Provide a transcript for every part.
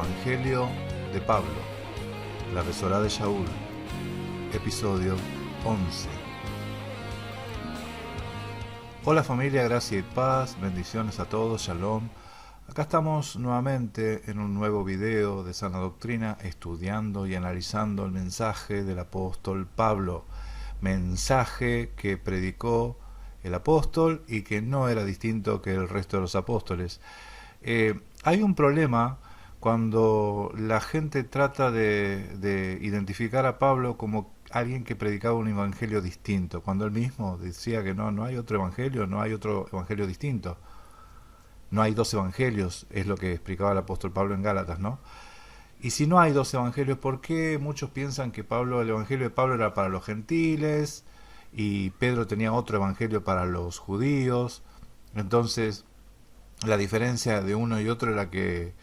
Evangelio de Pablo, la Besorá de Shaul, episodio 11. Hola familia, gracia y paz, bendiciones a todos, shalom. Acá estamos nuevamente en un nuevo video de Sana Doctrina, estudiando y analizando el mensaje del apóstol Pablo. Mensaje que predicó el apóstol y que no era distinto que el resto de los apóstoles. Hay un problema cuando la gente trata de identificar a Pablo como alguien que predicaba un evangelio distinto, cuando él mismo decía que no hay otro evangelio distinto. No hay dos evangelios, es lo que explicaba el apóstol Pablo en Gálatas, ¿no? Y si no hay dos evangelios, ¿por qué muchos piensan que el evangelio de Pablo era para los gentiles y Pedro tenía otro evangelio para los judíos? Entonces, la diferencia de uno y otro era que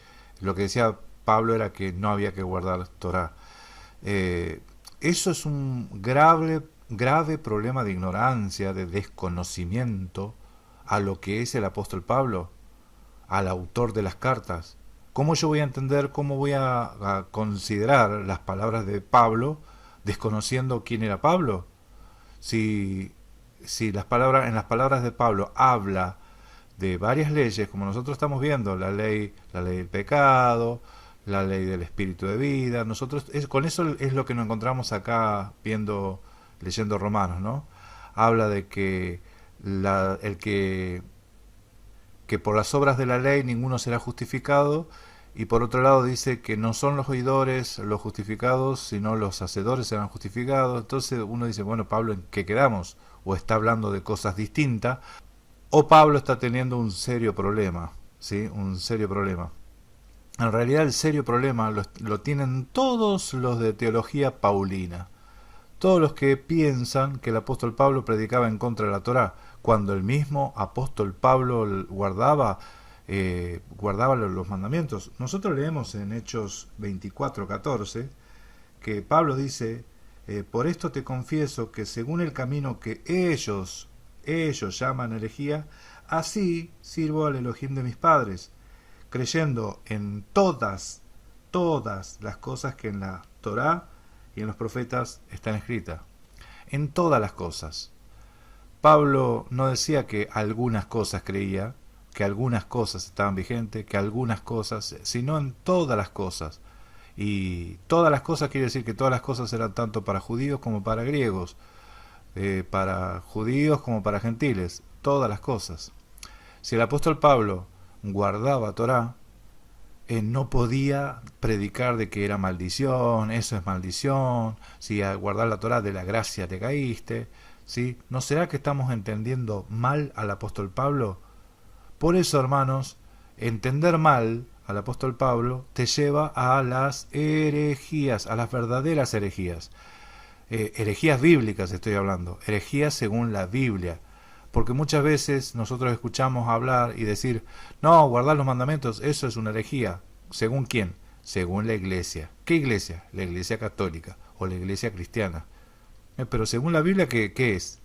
lo que decía Pablo era que no había que guardar Torá. Eso es un grave problema de ignorancia, de desconocimiento a lo que es el apóstol Pablo, al autor de las cartas. ¿Cómo yo voy a entender, cómo voy a considerar las palabras de Pablo desconociendo quién era Pablo? Si en las palabras de Pablo habla de varias leyes, como nosotros estamos viendo, la ley del pecado, la ley del espíritu de vida, con eso es lo que nos encontramos acá leyendo Romanos, ¿no? Habla de que que por las obras de la ley ninguno será justificado, y por otro lado dice que no son los oidores los justificados, sino los hacedores serán justificados. Entonces uno dice, bueno, Pablo, ¿en qué quedamos? O está hablando de cosas distintas, o Pablo está teniendo un serio problema, ¿sí? Un serio problema. En realidad el serio problema lo tienen todos los de teología paulina. Todos los que piensan que el apóstol Pablo predicaba en contra de la Torá, cuando el mismo apóstol Pablo guardaba los mandamientos. Nosotros leemos en Hechos 24:14 que Pablo dice, por esto te confieso que según el camino que ellos llaman herejía, así sirvo al Elohim de mis padres, creyendo en todas las cosas que en la Torá y en los profetas están escritas. En todas las cosas. Pablo no decía que algunas cosas creía, que algunas cosas estaban vigentes, que algunas cosas, sino en todas las cosas. Y todas las cosas quiere decir que todas las cosas eran tanto para judíos como para griegos, para judíos como para gentiles, todas las cosas. Si el apóstol Pablo guardaba Torá, no podía predicar de que era maldición, eso es maldición, si al guardar la Torá de la gracia te caíste, ¿sí? ¿No será que estamos entendiendo mal al apóstol Pablo? Por eso, hermanos, entender mal al apóstol Pablo te lleva a las herejías, a las verdaderas herejías. Herejías bíblicas estoy hablando, herejías según la Biblia. Porque muchas veces nosotros escuchamos hablar y decir, no, guardar los mandamientos, eso es una herejía. ¿Según quién? Según la iglesia. ¿Qué iglesia? La iglesia católica o la iglesia cristiana. Pero según la Biblia, ¿qué es?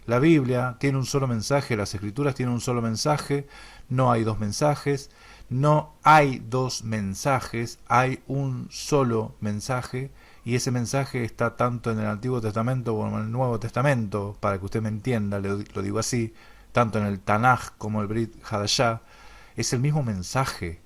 La Biblia tiene un solo mensaje, las escrituras tienen un solo mensaje, no hay dos mensajes, hay un solo mensaje, y ese mensaje está tanto en el Antiguo Testamento como en el Nuevo Testamento, para que usted me entienda, lo digo así, tanto en el Tanaj como el Brit Hadashah, es el mismo mensaje,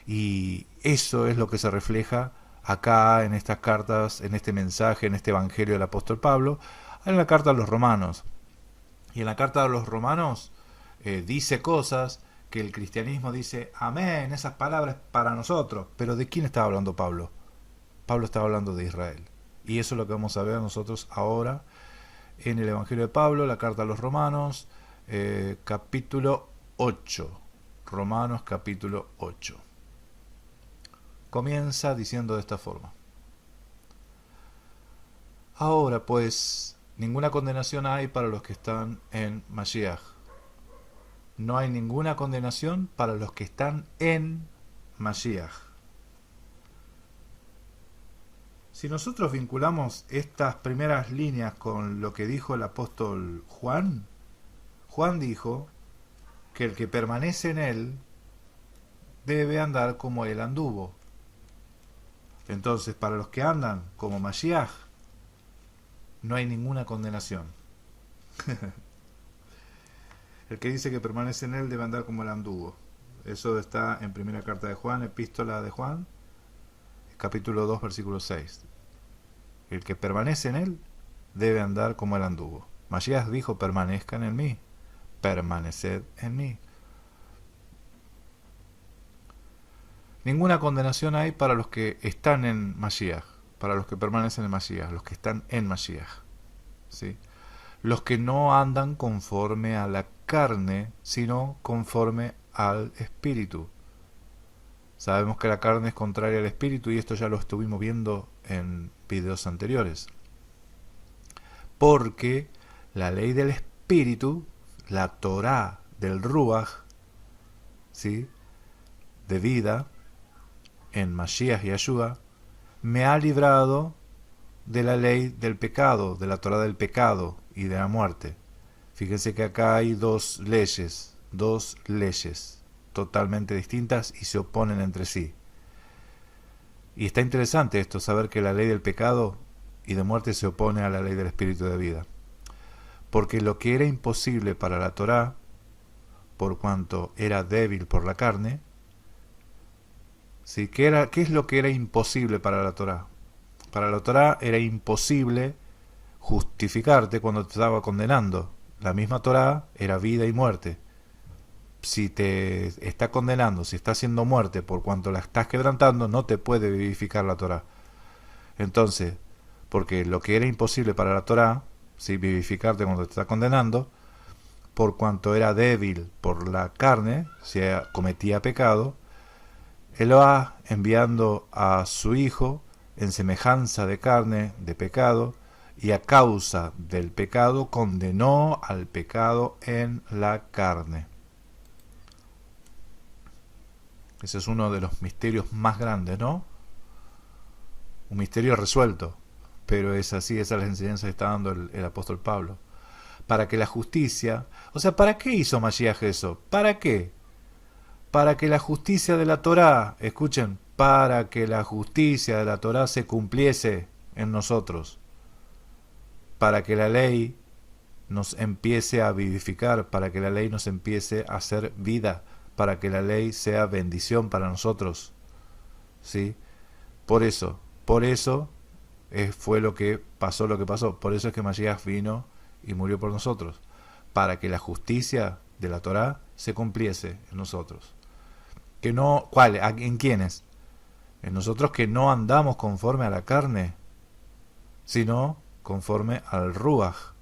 y eso es lo que se refleja acá en estas cartas, en este mensaje, en este Evangelio del apóstol Pablo, en la carta a los romanos. Y en la carta a los romanos dice cosas que el cristianismo dice, amén, esas palabras para nosotros. Pero ¿de quién estaba hablando Pablo? Pablo estaba hablando de Israel. Y eso es lo que vamos a ver nosotros ahora en el Evangelio de Pablo, la carta a los romanos, capítulo 8. Romanos capítulo 8. Comienza diciendo de esta forma. Ahora pues, ninguna condenación hay para los que están en Mashiach. No hay ninguna condenación para los que están en Mashiach. Si nosotros vinculamos estas primeras líneas con lo que dijo el apóstol Juan dijo que el que permanece en él debe andar como él anduvo. Entonces, para los que andan como Mashiach, no hay ninguna condenación. El que dice que permanece en él debe andar como él anduvo. Eso está en primera carta de Juan, epístola de Juan, capítulo 2, versículo 6. El que permanece en él debe andar como él anduvo. Mashiach dijo, permanezcan en mí, permaneced en mí. Ninguna condenación hay para los que están en Mashiach, para los que permanecen en Mashiach, los que están en Mashiach, ¿sí? Los que no andan conforme a la carne, sino conforme al Espíritu. Sabemos que la carne es contraria al Espíritu y esto ya lo estuvimos viendo en videos anteriores. Porque la ley del Espíritu, la Torá del Ruach, ¿sí?, de vida, en Mashiach y Yeshua, me ha librado de la ley del pecado, de la Torá del pecado y de la muerte. Fíjense que acá hay dos leyes totalmente distintas y se oponen entre sí. Y está interesante esto, saber que la ley del pecado y de muerte se opone a la ley del espíritu de vida. Porque lo que era imposible para la Torá, por cuanto era débil por la carne, ¿sí? ¿Qué es lo que era imposible para la Torá? Para la Torá era imposible justificarte cuando te estaba condenando. La misma Torá era vida y muerte. Si te está condenando, si está haciendo muerte por cuanto la estás quebrantando, no te puede vivificar la Torá. Entonces, porque lo que era imposible para la Torá, ¿sí?, vivificarte cuando te está condenando, por cuanto era débil por la carne, si cometía pecado, Eloá, enviando a su Hijo en semejanza de carne, de pecado, y a causa del pecado condenó al pecado en la carne. Ese es uno de los misterios más grandes, ¿no? Un misterio resuelto, pero es así, esa es la enseñanza que está dando el apóstol Pablo. Para que la justicia, o sea, ¿para qué hizo Mashiach eso? ¿Para qué? Para que la justicia de la Torá, escuchen, para que la justicia de la Torá se cumpliese en nosotros, para que la ley nos empiece a vivificar, para que la ley nos empiece a hacer vida, para que la ley sea bendición para nosotros, ¿sí? Por eso fue lo que pasó, por eso es que Mashiach vino y murió por nosotros, para que la justicia de la Torá se cumpliese en nosotros. Que no, ¿cuál? ¿En quiénes? En nosotros, que no andamos conforme a la carne, sino conforme al Ruach.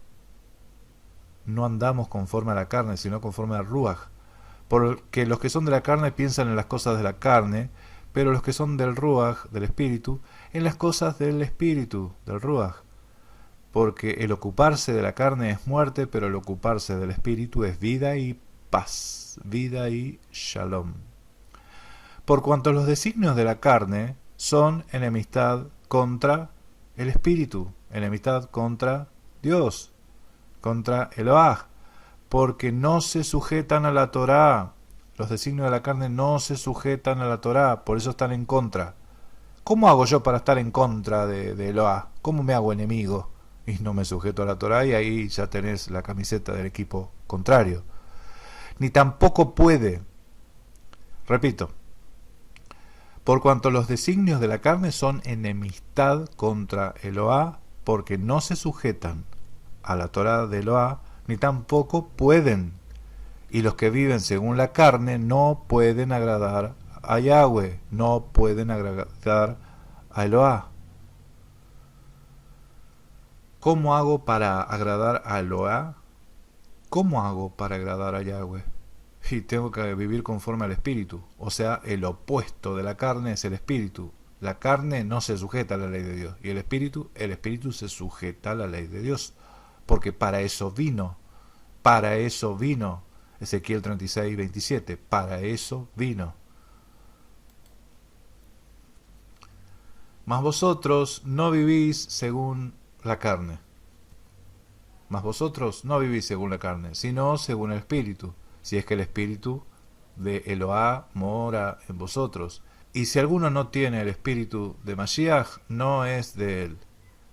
No andamos conforme a la carne, sino conforme al Ruach. Porque los que son de la carne piensan en las cosas de la carne, pero los que son del Ruach, del Espíritu, en las cosas del Espíritu, del Ruach. Porque el ocuparse de la carne es muerte, pero el ocuparse del Espíritu es vida y paz, vida y shalom. Por cuanto los designios de la carne son enemistad contra el Espíritu, enemistad contra Dios, contra Eloah, porque no se sujetan a la Torá. Los designios de la carne no se sujetan a la Torá, por eso están en contra. ¿Cómo hago yo para estar en contra de Eloah? ¿Cómo me hago enemigo? Y no me sujeto a la Torá, y ahí ya tenés la camiseta del equipo contrario. Ni tampoco puede, repito, por cuanto los designios de la carne son enemistad contra Eloah, porque no se sujetan a la Torá de Eloah, ni tampoco pueden. Y los que viven según la carne no pueden agradar a Yahweh, no pueden agradar a Eloah. ¿Cómo hago para agradar a Eloah? ¿Cómo hago para agradar a Yahweh? Y tengo que vivir conforme al Espíritu. O sea, el opuesto de la carne es el Espíritu. La carne no se sujeta a la ley de Dios. Y el Espíritu se sujeta a la ley de Dios. Porque para eso vino. Para eso vino. Ezequiel 36, 27. Para eso vino. Mas vosotros no vivís según la carne. Mas vosotros no vivís según la carne, sino según el Espíritu. Si es que el Espíritu de Eloá mora en vosotros. Y si alguno no tiene el espíritu de Mashiach, no es de él.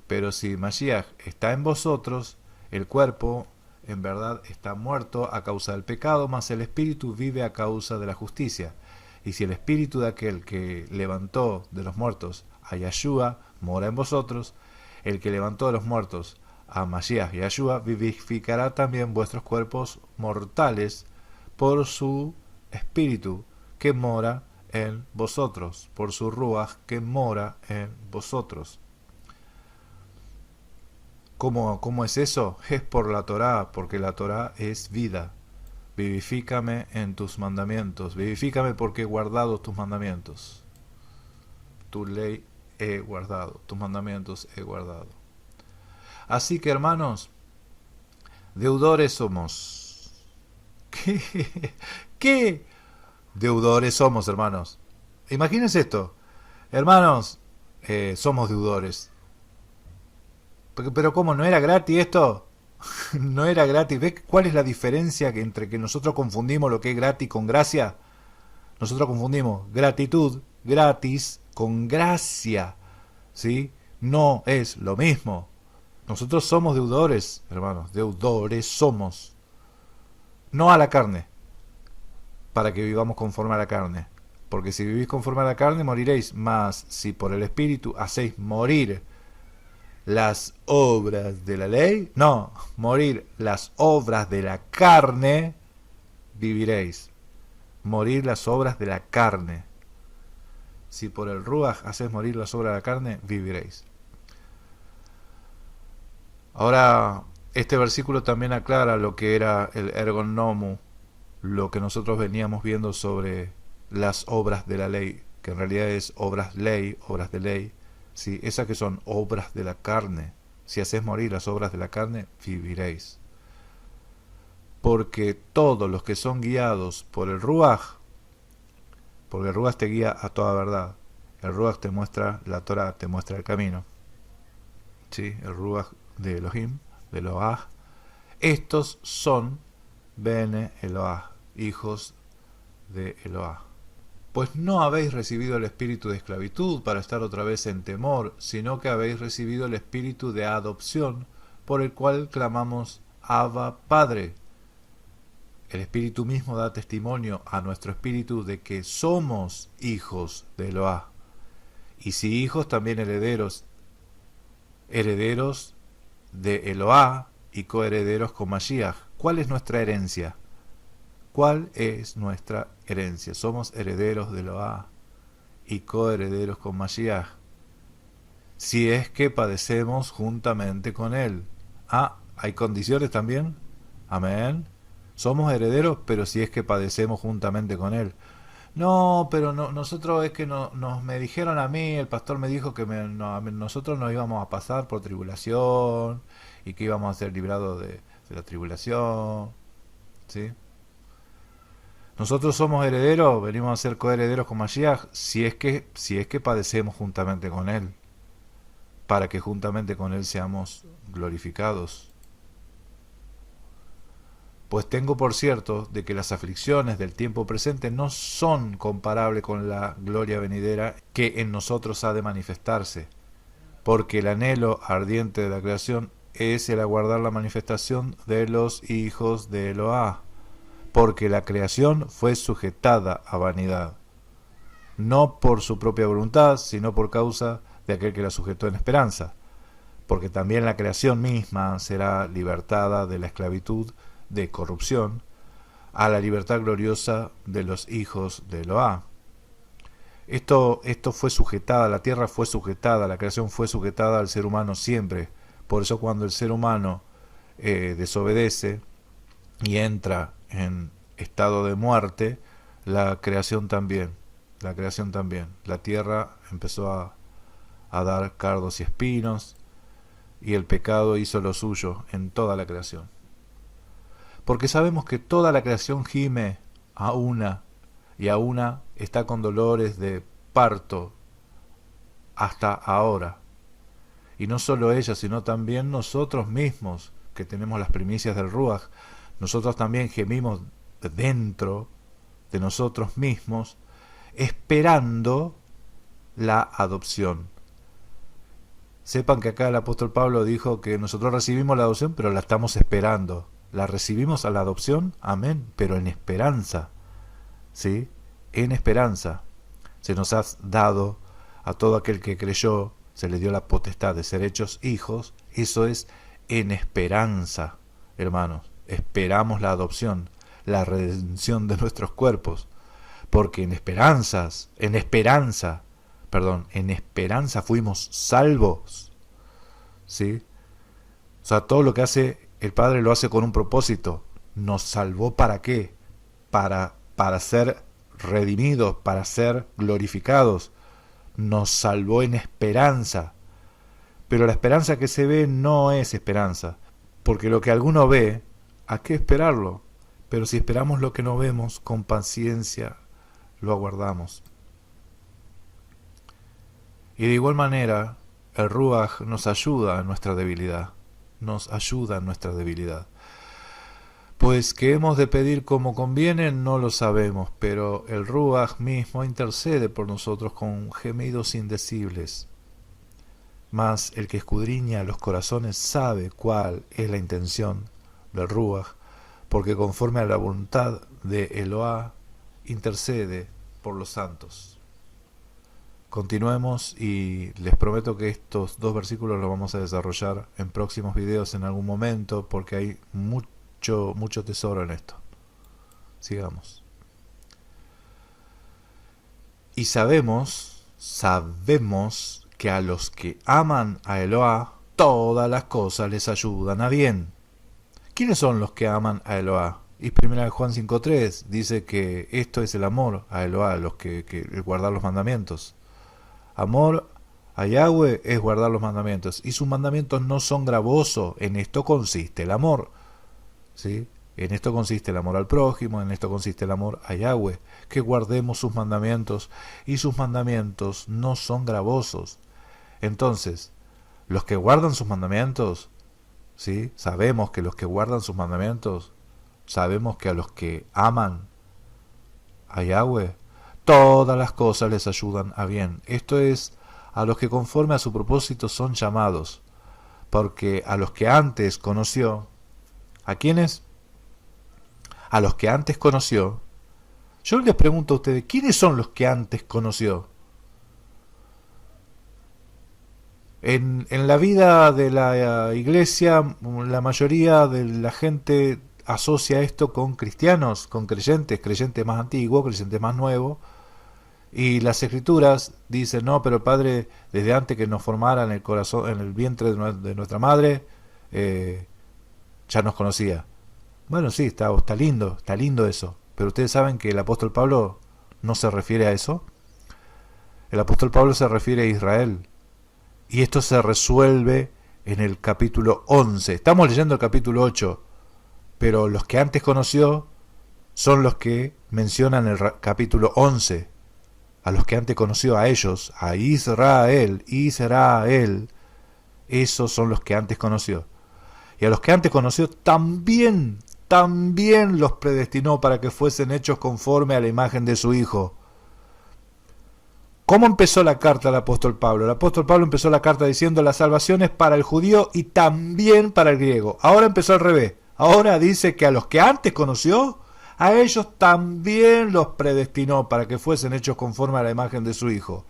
Pero si Mashiach está en vosotros, el cuerpo en verdad está muerto a causa del pecado, mas el espíritu vive a causa de la justicia. Y si el espíritu de aquel que levantó de los muertos a Yahshua mora en vosotros, el que levantó de los muertos a Mashiach y Yahshua vivificará también vuestros cuerpos mortales por su espíritu que mora en vosotros, por su ruach que mora en vosotros. ¿Cómo es eso? Es por la Torá, porque la Torá es vida. Vivifícame en tus mandamientos, vivifícame porque he guardado tus mandamientos. Tu ley he guardado, tus mandamientos he guardado. Así que, hermanos, deudores somos. ¿Qué deudores somos, hermanos? Imagínense esto. Hermanos, somos deudores. Pero ¿cómo? ¿No era gratis esto? No era gratis. ¿Ves cuál es la diferencia entre que nosotros confundimos lo que es gratis con gracia? Nosotros confundimos gratitud, gratis, con gracia. ¿Sí? No es lo mismo. Nosotros somos deudores, hermanos. Deudores somos. No a la carne, para que vivamos conforme a la carne. Porque si vivís conforme a la carne, moriréis. Mas si por el Espíritu hacéis morir las obras de la ley, no, morir las obras de la carne, viviréis. Morir las obras de la carne. Si por el Ruach hacéis morir las obras de la carne, viviréis. Ahora, este versículo también aclara lo que era el ergon nomu, lo que nosotros veníamos viendo sobre las obras de la ley, que en realidad es obras de ley. Sí, esas que son obras de la carne. Si haces morir las obras de la carne, viviréis. Porque todos los que son guiados por el Ruach, porque el Ruach te guía a toda verdad. El Ruach te muestra la Torah, te muestra el camino. ¿Sí? El Ruach de Elohim, de Eloah. Estos son Bene Eloah, hijos de Eloah. Pues no habéis recibido el espíritu de esclavitud para estar otra vez en temor, sino que habéis recibido el espíritu de adopción, por el cual clamamos Abba, Padre. El espíritu mismo da testimonio a nuestro espíritu de que somos hijos de Eloah. Y si hijos, también herederos, herederos de Eloah y coherederos con Mashiach. ¿Cuál es nuestra herencia? ¿Cuál es nuestra herencia? Somos herederos de Eloah y coherederos con Mashiach, si es que padecemos juntamente con él. ¿Hay condiciones también? Amén. Somos herederos, pero si es que padecemos juntamente con él. No, pero no, nosotros es que me dijeron a mí, el pastor me dijo que nosotros nos íbamos a pasar por tribulación y que íbamos a ser librados de la tribulación. ¿Sí? Nosotros somos herederos, venimos a ser coherederos con Mashiach, si es que padecemos juntamente con él, para que juntamente con él seamos glorificados. Pues tengo por cierto de que las aflicciones del tiempo presente no son comparables con la gloria venidera que en nosotros ha de manifestarse, porque el anhelo ardiente de la creación es el aguardar la manifestación de los hijos de Eloah, porque la creación fue sujetada a vanidad, no por su propia voluntad, sino por causa de aquel que la sujetó en esperanza, porque también la creación misma será libertada de la esclavitud de corrupción a la libertad gloriosa de los hijos de Eloah. Esto fue sujetada, la tierra fue sujetada, la creación fue sujetada al ser humano siempre. Por eso cuando el ser humano desobedece y entra en estado de muerte, la creación también. La tierra empezó a dar cardos y espinos, y el pecado hizo lo suyo en toda la creación. Porque sabemos que toda la creación gime a una, y a una está con dolores de parto hasta ahora. Y no solo ella, sino también nosotros mismos, que tenemos las primicias del Ruach, nosotros también gemimos dentro de nosotros mismos, esperando la adopción. Sepan que acá el apóstol Pablo dijo que nosotros recibimos la adopción, pero la estamos esperando. La recibimos a la adopción, amén, pero en esperanza, ¿sí? En esperanza. Se nos ha dado a todo aquel que creyó, se le dio la potestad de ser hechos hijos. Eso es en esperanza, hermanos. Esperamos la adopción, la redención de nuestros cuerpos, porque en esperanza fuimos salvos, ¿sí? O sea, todo lo que hace el Padre lo hace con un propósito. ¿Nos salvó para qué? Para ser redimidos, para ser glorificados. Nos salvó en esperanza. Pero la esperanza que se ve no es esperanza, porque lo que alguno ve, ¿a qué esperarlo? Pero si esperamos lo que no vemos, con paciencia lo aguardamos. Y de igual manera, el Ruaj nos ayuda en nuestra debilidad. Nos ayuda en nuestra debilidad. Pues que hemos de pedir como conviene, no lo sabemos, pero el Ruaj mismo intercede por nosotros con gemidos indecibles. Mas el que escudriña los corazones sabe cuál es la intención del Ruaj, porque conforme a la voluntad de Eloá intercede por los santos. Continuemos y les prometo que estos 2 versículos los vamos a desarrollar en próximos videos en algún momento, porque hay mucho tesoro en esto. Sigamos. Y sabemos que a los que aman a Eloá, todas las cosas les ayudan a bien. ¿Quiénes son los que aman a Eloá? Y 1 Juan 5.3 dice que esto es el amor a Eloá, los que guardar los mandamientos. Amor a Yahweh es guardar los mandamientos, y sus mandamientos no son gravosos. En esto consiste el amor, ¿sí? En esto consiste el amor al prójimo, en esto consiste el amor a Yahweh, que guardemos sus mandamientos, y sus mandamientos no son gravosos. Entonces, los que guardan sus mandamientos, ¿sí? Sabemos que los que guardan sus mandamientos, sabemos que a los que aman a Yahweh, todas las cosas les ayudan a bien. Esto es, a los que conforme a su propósito son llamados, porque a los que antes conoció, ¿a quiénes? A los que antes conoció. Yo les pregunto a ustedes, ¿quiénes son los que antes conoció? En la vida de la iglesia, la mayoría de la gente asocia esto con cristianos, con creyentes más antiguos, creyentes más nuevos. Y las escrituras dicen, no, pero el Padre, desde antes que nos formara en el corazón, en el vientre de nuestra madre, ya nos conocía. Bueno, sí, está lindo eso. Pero ustedes saben que el apóstol Pablo no se refiere a eso. El apóstol Pablo se refiere a Israel. Y esto se resuelve en el capítulo 11. Estamos leyendo el capítulo 8, pero los que antes conoció son los que mencionan el capítulo 11. A los que antes conoció, a ellos, a Israel, esos son los que antes conoció. Y a los que antes conoció también los predestinó para que fuesen hechos conforme a la imagen de su Hijo. ¿Cómo empezó la carta del apóstol Pablo? El apóstol Pablo empezó la carta diciendo la salvación es para el judío y también para el griego. Ahora empezó al revés. Ahora dice que a los que antes conoció, a ellos también los predestinó para que fuesen hechos conforme a la imagen de su Hijo.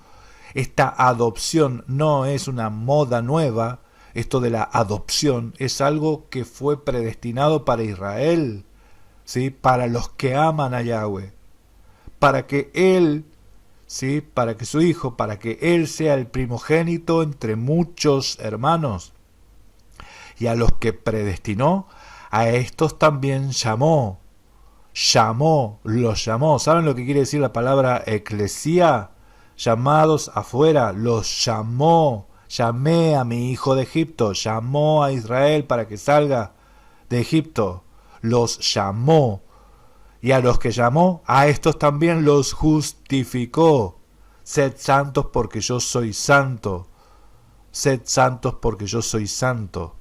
Esta adopción no es una moda nueva. Esto de la adopción es algo que fue predestinado para Israel, ¿sí? Para los que aman a Yahweh. Para que Él, ¿sí? Para que su Hijo, para que Él sea el primogénito entre muchos hermanos. Y a los que predestinó, a estos también llamó. Los llamó. ¿Saben lo que quiere decir la palabra eclesía? Llamados afuera, los llamó. Llamé a mi hijo de Egipto, llamó a Israel para que salga de Egipto, los llamó. Y a los que llamó, a estos también los justificó. Sed santos porque yo soy santo. Sed santos porque yo soy santo.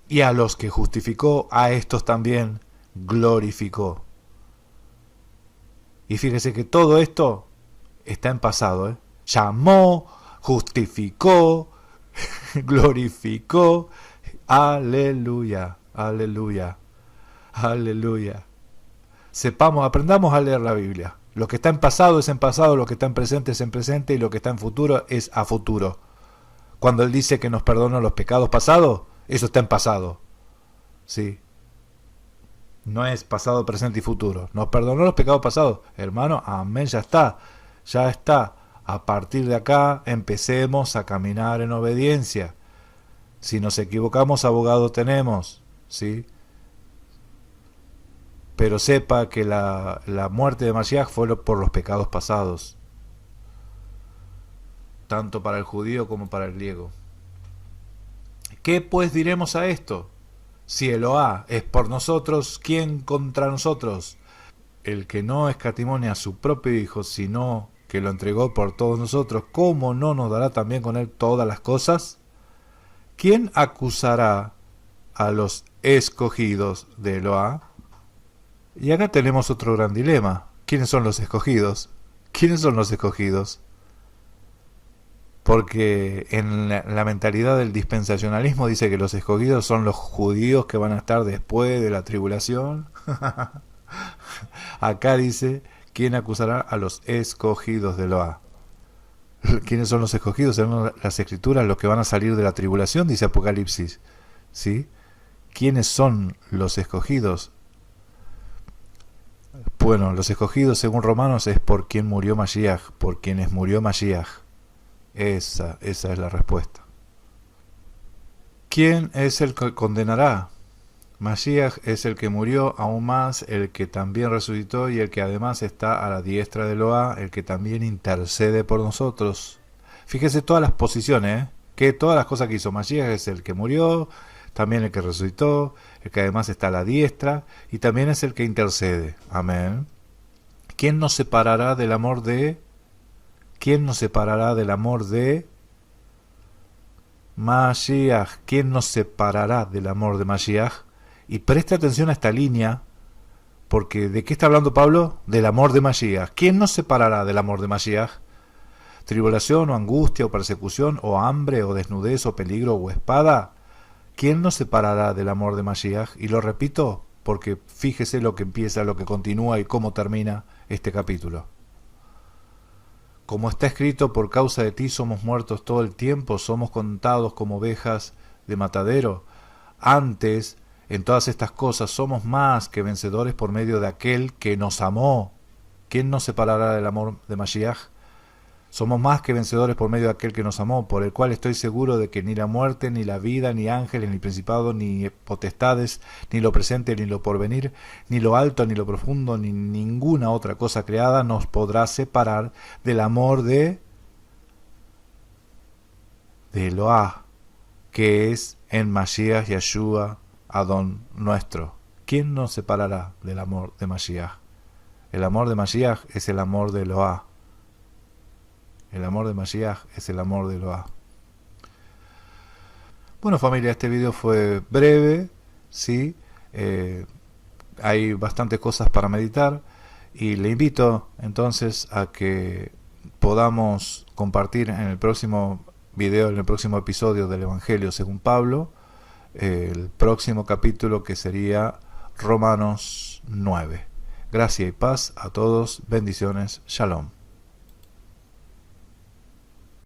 Y a los que justificó, a estos también glorificó. Y fíjese que todo esto está en pasado, ¿eh? Llamó, justificó, glorificó. Aleluya, aleluya, aleluya. Sepamos, aprendamos a leer la Biblia. Lo que está en pasado es en pasado, lo que está en presente es en presente y lo que está en futuro es a futuro. Cuando Él dice que nos perdona los pecados pasados, eso está en pasado. ¿Sí? No es pasado, presente y futuro. Nos perdonó los pecados pasados. Hermano, amén, ya está. Ya está. A partir de acá empecemos a caminar en obediencia. Si nos equivocamos, abogado tenemos. ¿Sí? Pero sepa que la muerte de Mashiach fue por los pecados pasados. Tanto para el judío como para el griego. ¿Qué pues diremos a esto? Si Eloá es por nosotros, ¿quién contra nosotros? El que no escatimó a su propio Hijo, sino que lo entregó por todos nosotros, ¿cómo no nos dará también con Él todas las cosas? ¿Quién acusará a los escogidos de Eloá? Y acá tenemos otro gran dilema. ¿Quiénes son los escogidos? ¿Quiénes son los escogidos? Porque en la mentalidad del dispensacionalismo dice que los escogidos son los judíos que van a estar después de la tribulación. Acá dice, ¿quién acusará a los escogidos de Eloá? ¿Quiénes son los escogidos? Según las escrituras, los que van a salir de la tribulación, dice Apocalipsis. ¿Sí? ¿Quiénes son los escogidos? Bueno, los escogidos según Romanos es por quien murió Mashiach, por quienes murió Mashiach. Esa es la respuesta. ¿Quién es el que condenará? Mashiach es el que murió, aún más el que también resucitó y el que además está a la diestra de Eloá, el que también intercede por nosotros. Fíjese todas las posiciones, que todas las cosas que hizo Mashiach es el que murió, también el que resucitó, el que además está a la diestra y también es el que intercede. Amén. ¿Quién nos separará del amor de? ¿Quién nos separará del amor de Mashiach? ¿Quién nos separará del amor de Mashiach? Y preste atención a esta línea, porque ¿de qué está hablando Pablo? Del amor de Mashiach. ¿Quién nos separará del amor de Mashiach? ¿Tribulación o angustia o persecución o hambre o desnudez o peligro o espada? ¿Quién nos separará del amor de Mashiach? Y lo repito, porque fíjese lo que empieza, lo que continúa y cómo termina este capítulo. Como está escrito, por causa de ti somos muertos todo el tiempo, somos contados como ovejas de matadero. Antes, en todas estas cosas, somos más que vencedores por medio de aquel que nos amó. ¿Quién nos separará del amor de Mashiach? Somos más que vencedores por medio de aquel que nos amó, por el cual estoy seguro de que ni la muerte, ni la vida, ni ángeles, ni principados, ni potestades, ni lo presente, ni lo porvenir, ni lo alto, ni lo profundo, ni ninguna otra cosa creada nos podrá separar del amor de Eloá, que es en Mashiach Yeshua Adón nuestro. ¿Quién nos separará del amor de Mashiach? El amor de Mashiach es el amor de Eloá. El amor de Mashiach es el amor de Eloá. Bueno, familia, este video fue breve, ¿sí? Hay bastantes cosas para meditar y le invito entonces a que podamos compartir en el próximo video, en el próximo episodio del Evangelio según Pablo, el próximo capítulo que sería Romanos 9. Gracia y paz a todos, bendiciones, shalom.